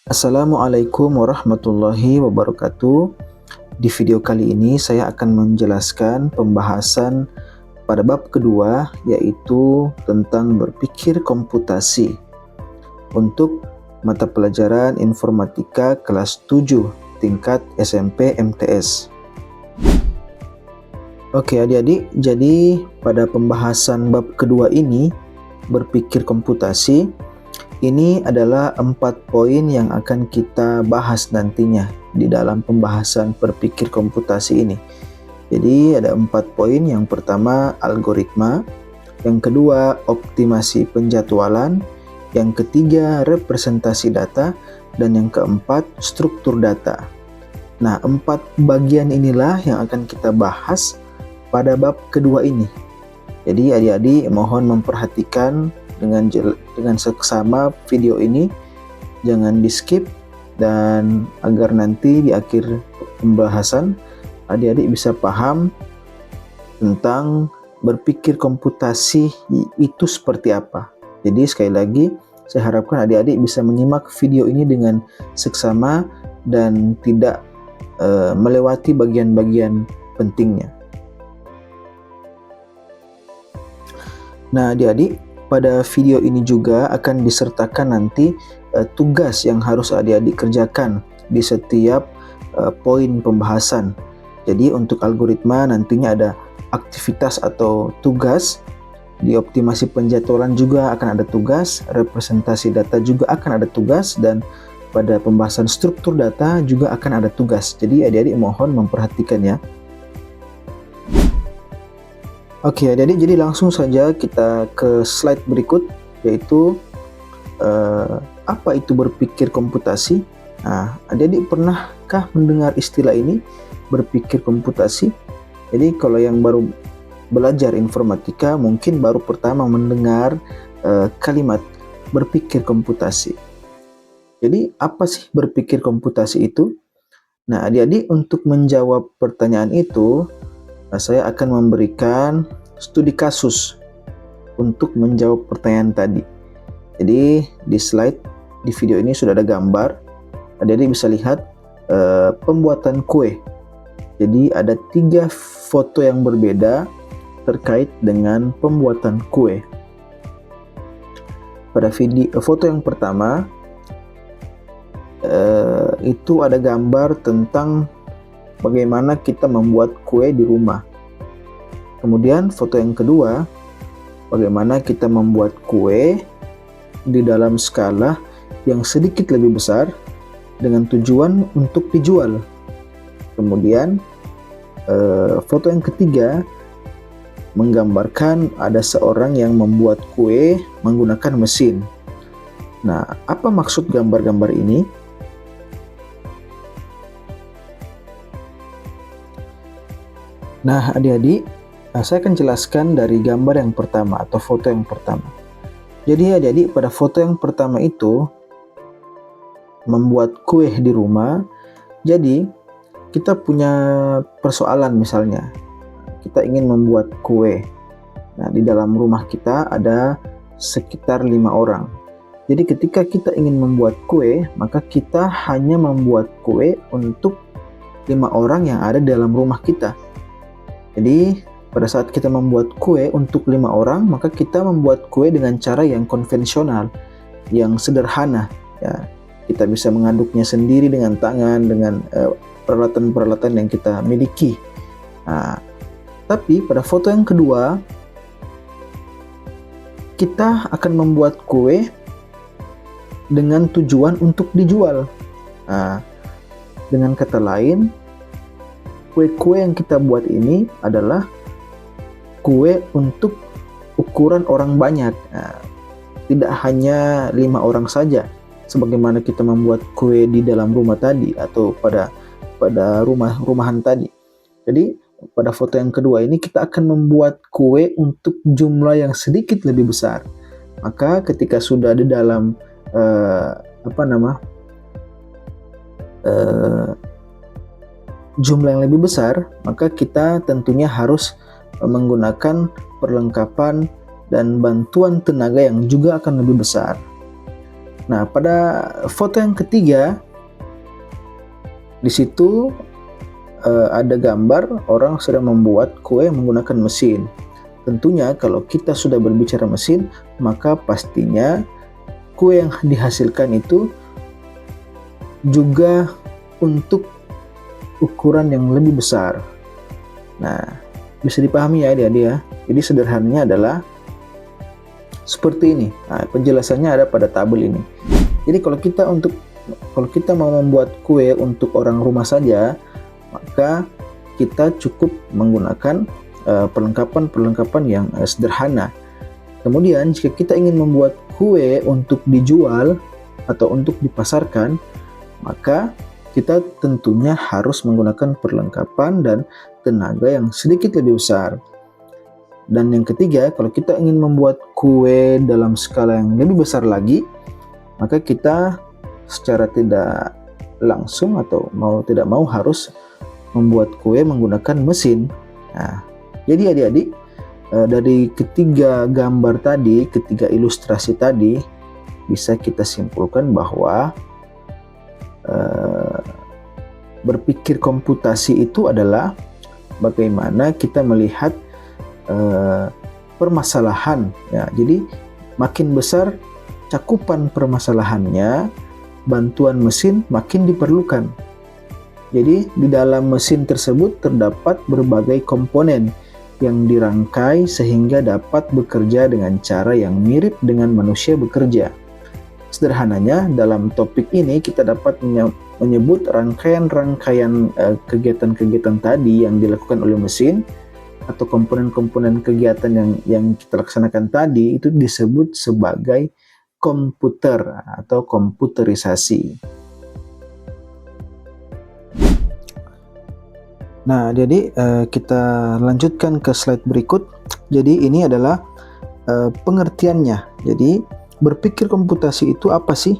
Assalamualaikum warahmatullahi wabarakatuh. Di video kali ini saya akan menjelaskan pembahasan pada bab kedua, yaitu tentang berpikir komputasi untuk mata pelajaran informatika kelas 7 tingkat SMP MTS. Oke adik-adik, jadi pada pembahasan bab kedua ini, berpikir komputasi, ini adalah 4 poin yang akan kita bahas nantinya di dalam pembahasan berpikir komputasi ini. Jadi ada 4 poin. Yang pertama algoritma, yang kedua optimasi penjadwalan, yang ketiga representasi data, dan yang keempat struktur data. Nah, 4 bagian inilah yang akan kita bahas pada bab kedua ini. Jadi adik-adik mohon memperhatikan dengan seksama video ini, jangan di skip, dan agar nanti di akhir pembahasan adik-adik bisa paham tentang berpikir komputasi itu seperti apa. Jadi sekali lagi saya harapkan adik-adik bisa menyimak video ini dengan seksama dan tidak melewati bagian-bagian pentingnya. Nah adik-adik, pada video ini juga akan disertakan nanti tugas yang harus adik-adik kerjakan di setiap poin pembahasan. Jadi untuk algoritma nantinya ada aktivitas atau tugas, di optimasi penjadwalan juga akan ada tugas, representasi data juga akan ada tugas, dan pada pembahasan struktur data juga akan ada tugas. Jadi adik-adik mohon memperhatikan ya. Oke adik-adik, jadi langsung saja kita ke slide berikut, yaitu apa itu berpikir komputasi. Nah, adik-adik pernahkah mendengar istilah ini, berpikir komputasi? Jadi kalau yang baru belajar informatika mungkin baru pertama mendengar kalimat berpikir komputasi. Jadi apa sih berpikir komputasi itu? Nah adik-adik, untuk menjawab pertanyaan itu saya akan memberikan studi kasus untuk menjawab pertanyaan tadi. Jadi di slide di video ini sudah ada gambar. Adik-adik bisa lihat pembuatan kue. Jadi ada 3 foto yang berbeda terkait dengan pembuatan kue. Pada foto yang pertama itu ada gambar tentang bagaimana kita membuat kue di rumah. Kemudian foto yang kedua, bagaimana kita membuat kue di dalam skala yang sedikit lebih besar dengan tujuan untuk dijual. Kemudian foto yang ketiga menggambarkan ada seorang yang membuat kue menggunakan mesin. Nah, apa maksud gambar-gambar ini? Nah adik-adik, saya akan jelaskan dari gambar yang pertama atau foto yang pertama. Jadi adik-adik, pada foto yang pertama itu membuat kue di rumah. Jadi kita punya persoalan, misalnya kita ingin membuat kue. Nah, di dalam rumah kita ada sekitar 5 orang. Jadi ketika kita ingin membuat kue, maka kita hanya membuat kue untuk 5 orang yang ada dalam rumah kita. Jadi pada saat kita membuat kue untuk 5 orang, maka kita membuat kue dengan cara yang konvensional, yang sederhana ya. Kita bisa mengaduknya sendiri dengan tangan, dengan peralatan-peralatan yang kita miliki. Nah, tapi pada foto yang kedua, kita akan membuat kue dengan tujuan untuk dijual. Nah, dengan kata lain, kue-kue yang kita buat ini adalah kue untuk ukuran orang banyak. Nah, tidak hanya 5 orang saja, sebagaimana kita membuat kue di dalam rumah tadi atau pada rumah-rumahan tadi. Jadi pada foto yang kedua ini kita akan membuat kue untuk jumlah yang sedikit lebih besar. Maka ketika sudah di dalam jumlah yang lebih besar, maka kita tentunya harus menggunakan perlengkapan dan bantuan tenaga yang juga akan lebih besar. Nah, pada foto yang ketiga, di situ ada gambar orang sedang membuat kue menggunakan mesin. Tentunya kalau kita sudah berbicara mesin, maka pastinya kue yang dihasilkan itu juga untuk ukuran yang lebih besar. Nah, bisa dipahami ya adik-adik ya. Jadi sederhananya adalah seperti ini. Nah, penjelasannya ada pada tabel ini. Jadi kalau kita mau membuat kue untuk orang rumah saja, maka kita cukup menggunakan perlengkapan-perlengkapan yang sederhana. Kemudian jika kita ingin membuat kue untuk dijual atau untuk dipasarkan, maka kita tentunya harus menggunakan perlengkapan dan tenaga yang sedikit lebih besar. Dan yang ketiga, kalau kita ingin membuat kue dalam skala yang lebih besar lagi, maka kita secara tidak langsung atau mau tidak mau harus membuat kue menggunakan mesin. Nah, jadi adik-adik, dari ketiga gambar tadi, ketiga ilustrasi tadi, bisa kita simpulkan bahwa berpikir komputasi itu adalah bagaimana kita melihat permasalahan. Ya, jadi makin besar cakupan permasalahannya, bantuan mesin makin diperlukan. Jadi di dalam mesin tersebut terdapat berbagai komponen yang dirangkai sehingga dapat bekerja dengan cara yang mirip dengan manusia bekerja. Sederhananya, dalam topik ini kita dapat menyebut rangkaian-rangkaian kegiatan-kegiatan tadi yang dilakukan oleh mesin atau komponen-komponen kegiatan yang kita laksanakan tadi itu disebut sebagai komputer atau komputerisasi. Nah, jadi kita lanjutkan ke slide berikut. Jadi ini adalah pengertiannya. Jadi berpikir komputasi itu apa sih?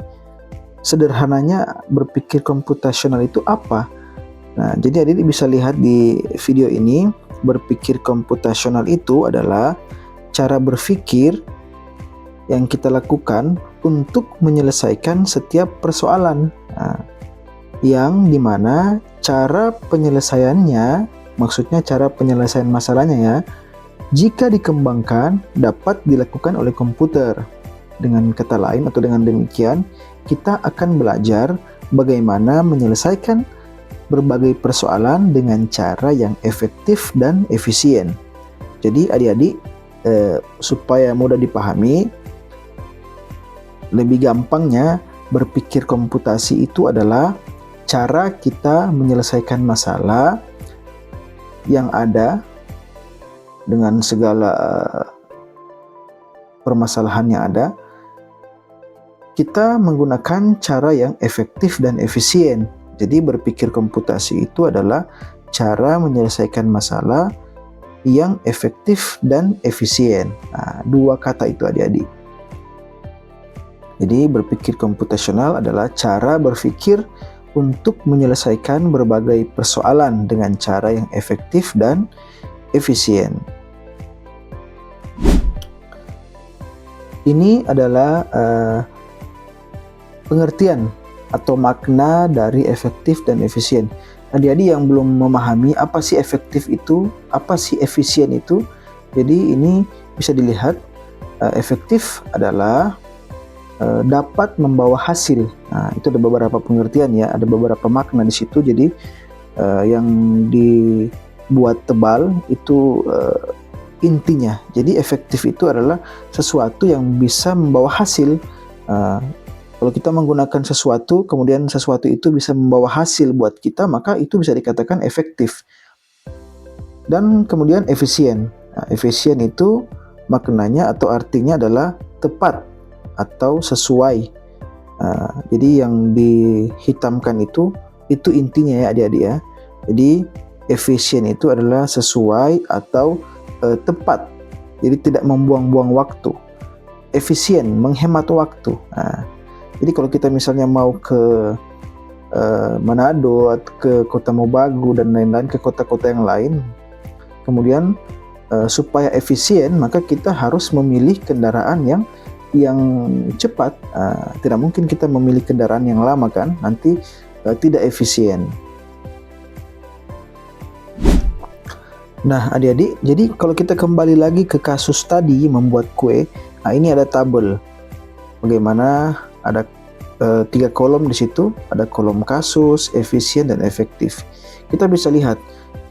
Sederhananya berpikir komputasional itu apa? Nah, jadi adik bisa lihat di video ini, berpikir komputasional itu adalah cara berpikir yang kita lakukan untuk menyelesaikan setiap persoalan. Nah, yang dimana cara penyelesaiannya, maksudnya cara penyelesaian masalahnya ya, jika dikembangkan dapat dilakukan oleh komputer. Dengan kata lain atau dengan demikian, kita akan belajar bagaimana menyelesaikan berbagai persoalan dengan cara yang efektif dan efisien. Jadi adik-adik, supaya mudah dipahami, lebih gampangnya berpikir komputasi itu adalah cara kita menyelesaikan masalah yang ada dengan segala permasalahan yang ada. Kita menggunakan cara yang efektif dan efisien. Jadi berpikir komputasi itu adalah cara menyelesaikan masalah yang efektif dan efisien. Nah, dua kata itu adik-adik. Jadi berpikir komputasional adalah cara berpikir untuk menyelesaikan berbagai persoalan dengan cara yang efektif dan efisien. Ini adalah pengertian atau makna dari efektif dan efisien. Adik-adik yang belum memahami apa sih efektif itu, apa sih efisien itu, jadi ini bisa dilihat, efektif adalah dapat membawa hasil. Nah, itu ada beberapa pengertian ya, ada beberapa makna di situ. Jadi yang dibuat tebal itu intinya. Jadi efektif itu adalah sesuatu yang bisa membawa hasil. Kalau kita menggunakan sesuatu, kemudian sesuatu itu bisa membawa hasil buat kita, maka itu bisa dikatakan efektif. Dan kemudian efisien. Nah, efisien itu maknanya atau artinya adalah tepat atau sesuai. Jadi yang dihitamkan itu intinya ya adik-adik ya. Jadi efisien itu adalah sesuai atau tepat. Jadi tidak membuang-buang waktu. Efisien, menghemat waktu. Jadi kalau kita misalnya mau ke Manado, ke Kota Mobagu dan lain-lain, ke kota-kota yang lain, kemudian supaya efisien maka kita harus memilih kendaraan yang yang cepat, tidak mungkin kita memilih kendaraan yang lama kan, nanti tidak efisien. Nah adik-adik, jadi kalau kita kembali lagi ke kasus tadi membuat kue, ini ada tabel bagaimana ada 3 kolom di situ, ada kolom kasus, efisien, dan efektif. Kita bisa lihat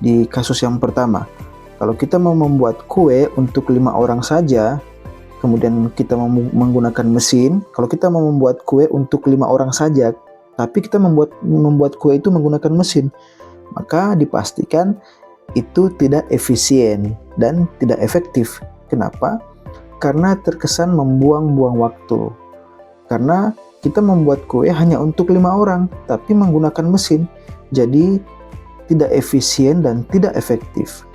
di kasus yang pertama, kalau kita mau membuat kue untuk 5 orang saja, kemudian kita mau menggunakan mesin. Kalau kita mau membuat kue untuk 5 orang saja, tapi kita membuat kue itu menggunakan mesin, maka dipastikan itu tidak efisien dan tidak efektif. Kenapa? Karena terkesan membuang-buang waktu. Karena kita membuat kue hanya untuk 5 orang, tapi menggunakan mesin, jadi tidak efisien dan tidak efektif.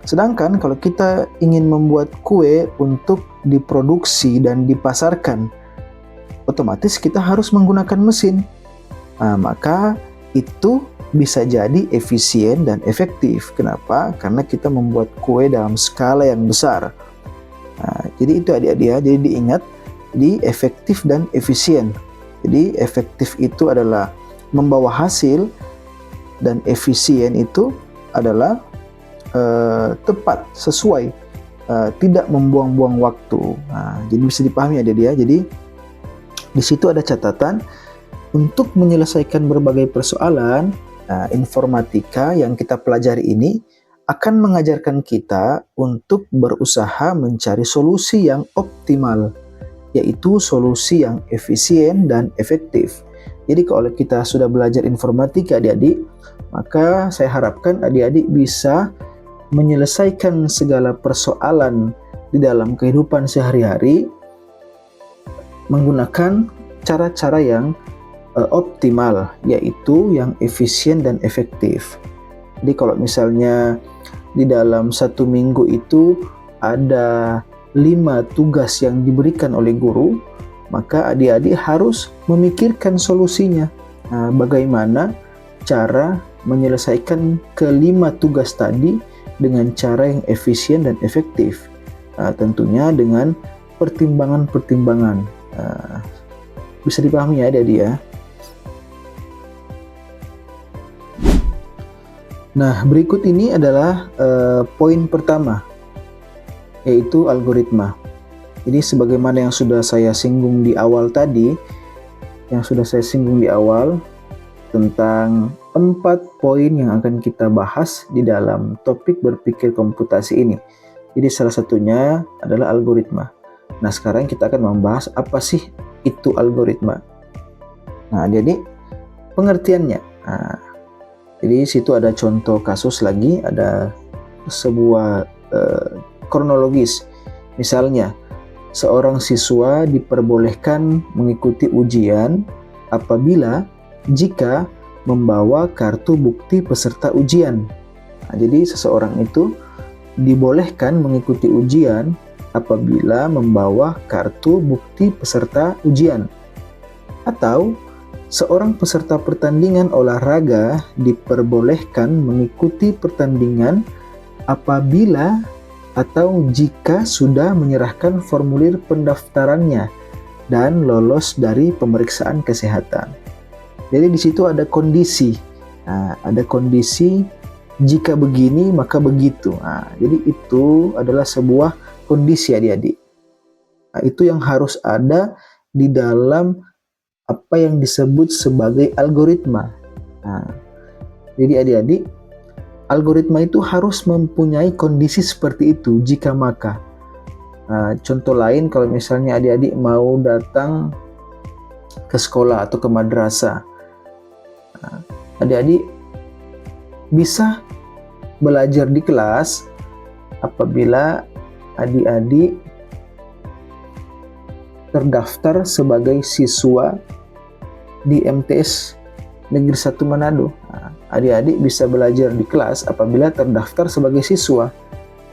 Sedangkan kalau kita ingin membuat kue untuk diproduksi dan dipasarkan, otomatis kita harus menggunakan mesin. Maka itu bisa jadi efisien dan efektif. Kenapa? Karena kita membuat kue dalam skala yang besar. Jadi itu adik-adik ya, jadi diingat di efektif dan efisien. Jadi efektif itu adalah membawa hasil, dan efisien itu adalah tepat, sesuai, tidak membuang-buang waktu. Jadi bisa dipahami adik-adik ya. Jadi di situ ada catatan untuk menyelesaikan berbagai persoalan. Informatika yang kita pelajari ini akan mengajarkan kita untuk berusaha mencari solusi yang optimal, yaitu solusi yang efisien dan efektif. Jadi kalau kita sudah belajar informatika adik-adik, maka saya harapkan adik-adik bisa menyelesaikan segala persoalan di dalam kehidupan sehari-hari menggunakan cara-cara yang optimal, yaitu yang efisien dan efektif. Jadi kalau misalnya di dalam 1 minggu itu ada 5 tugas yang diberikan oleh guru, maka adik-adik harus memikirkan solusinya. Bagaimana cara menyelesaikan ke-5 tugas tadi dengan cara yang efisien dan efektif. Tentunya dengan pertimbangan-pertimbangan. Bisa dipahami ya adik-adik ya. Nah, berikut ini adalah poin pertama, yaitu algoritma. Jadi sebagaimana yang sudah saya singgung di awal tadi, tentang 4 poin yang akan kita bahas di dalam topik berpikir komputasi ini. Jadi salah satunya adalah algoritma. Nah, sekarang kita akan membahas apa sih itu algoritma. Nah, jadi pengertiannya. Jadi situ ada contoh kasus lagi, ada sebuah kronologis. Misalnya, seorang siswa diperbolehkan mengikuti ujian apabila jika membawa kartu bukti peserta ujian. Jadi seseorang itu dibolehkan mengikuti ujian apabila membawa kartu bukti peserta ujian. Atau seorang peserta pertandingan olahraga diperbolehkan mengikuti pertandingan apabila atau jika sudah menyerahkan formulir pendaftarannya dan lolos dari pemeriksaan kesehatan. Jadi di situ ada kondisi. Ada kondisi jika begini maka begitu. Jadi itu adalah sebuah kondisi adik-adik. Itu yang harus ada di dalam apa yang disebut sebagai algoritma. Jadi adik-adik, algoritma itu harus mempunyai kondisi seperti itu jika maka. Contoh lain, kalau misalnya adik-adik mau datang ke sekolah atau ke madrasah, adik-adik bisa belajar di kelas apabila adik-adik terdaftar sebagai siswa di MTS Negeri 1 Manado. Adik-adik bisa belajar di kelas apabila terdaftar sebagai siswa.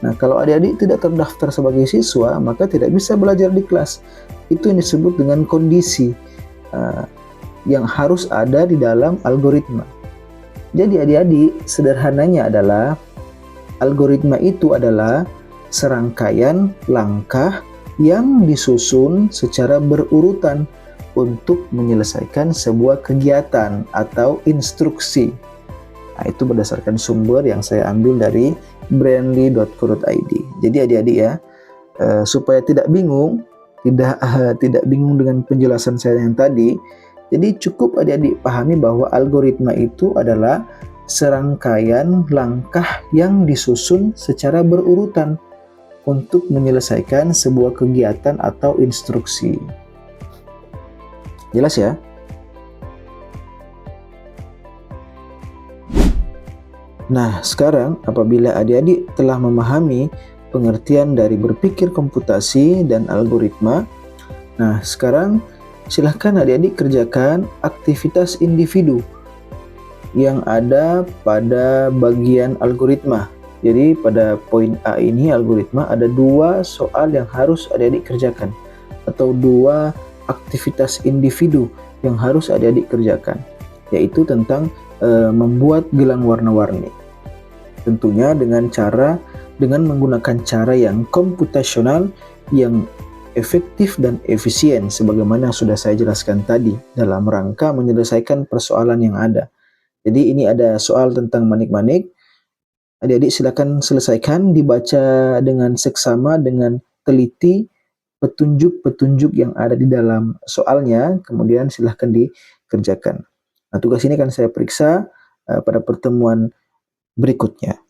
Nah, kalau adik-adik tidak terdaftar sebagai siswa, maka tidak bisa belajar di kelas. Itu yang disebut dengan kondisi yang harus ada di dalam algoritma. Jadi adik-adik, sederhananya adalah algoritma itu adalah serangkaian langkah yang disusun secara berurutan untuk menyelesaikan sebuah kegiatan atau instruksi. Nah, itu berdasarkan sumber yang saya ambil dari brandly.co.id. Jadi adik-adik ya, supaya tidak bingung, tidak bingung dengan penjelasan saya yang tadi, jadi cukup adik-adik pahami bahwa algoritma itu adalah serangkaian langkah yang disusun secara berurutan untuk menyelesaikan sebuah kegiatan atau instruksi. Jelas ya? Nah, sekarang apabila adik-adik telah memahami pengertian dari berpikir komputasi dan algoritma, nah sekarang silahkan adik-adik kerjakan aktivitas individu yang ada pada bagian algoritma. Jadi pada poin A ini algoritma ada 2 soal yang harus adik-adik kerjakan atau 2 aktivitas individu yang harus adik-adik kerjakan, yaitu tentang membuat gelang warna-warni. Tentunya dengan menggunakan cara yang komputasional, yang efektif dan efisien sebagaimana yang sudah saya jelaskan tadi dalam rangka menyelesaikan persoalan yang ada. Jadi ini ada soal tentang manik-manik. Adik-adik silakan selesaikan, dibaca dengan seksama, dengan teliti petunjuk-petunjuk yang ada di dalam soalnya, kemudian silahkan dikerjakan. Nah, tugas ini akan saya periksa pada pertemuan berikutnya.